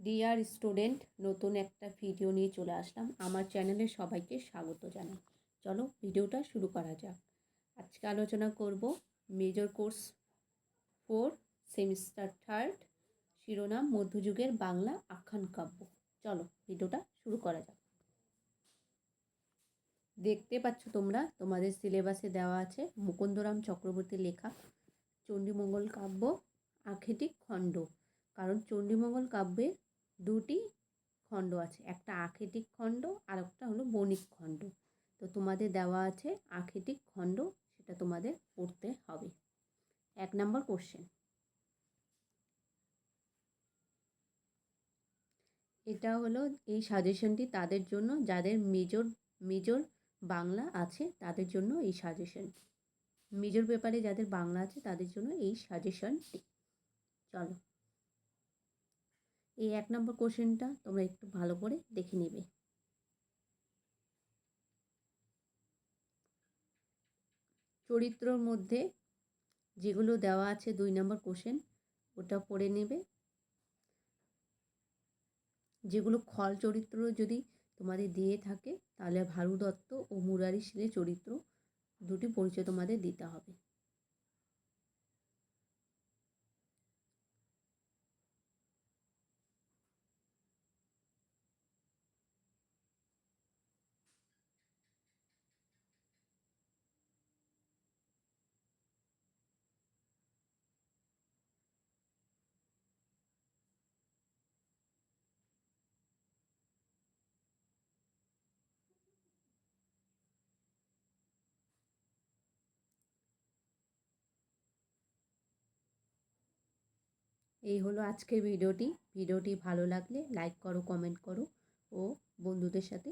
Dear student, নতুন একটা video নিয়ে চলে আসলাম। আমার চ্যানেলে সবাইকে স্বাগত জানাই। চলো ভিডিওটা শুরু করা যাক। আজকে আলোচনা করব মেজর কোর্স 4 সেমিস্টার 3 শিরোনাম মধ্যযুগের বাংলা আখ্যান কাব্য। চলো ভিডিওটা শুরু করা যাক। দেখতে পাচ্ছ তোমরা, তোমাদের সিলেবাসে দেওয়া আছে মুকুন্দরাম চক্রবর্তীর লেখা চণ্ডীমঙ্গল কাব্য আক্ষেটিক খণ্ড। কারণ চণ্ডীমঙ্গল কাব্যের দুটি খণ্ড আছে, একটা আক্ষেটিক খণ্ড আর একটা হলো বণিক খণ্ড। তো তোমাদের দেওয়া আছে আক্ষেটিক খণ্ড, সেটা তোমাদের পড়তে হবে। 1 নম্বর কোশ্চেন, এটা হলো এই সাজেশনটি তাদের জন্য যাদের মেজর বাংলা আছে, তাদের জন্য এই সাজেশন। মেজর পেপারে যাদের বাংলা আছে তাদের জন্য এই সাজেশনটি। চলো এই 1 নম্বর কোশ্চেনটা তোমরা একটু ভালো করে দেখে নেবে। চরিত্রর মধ্যে যেগুলো দেওয়া আছে 2 নম্বর কোশ্চেন, ওটা পড়ে নেবে। যেগুলো খল চরিত্র যদি তোমাদের দিয়ে থাকে, তাহলে ভারু দত্ত ও মুরারি শীলের চরিত্র দুটি পরিচয় তোমাদের দিতে হবে। এই হলো আজকের ভিডিওটি। ভিডিওটি ভালো লাগলে লাইক করো, কমেন্ট করো ও বন্ধুদের সাথে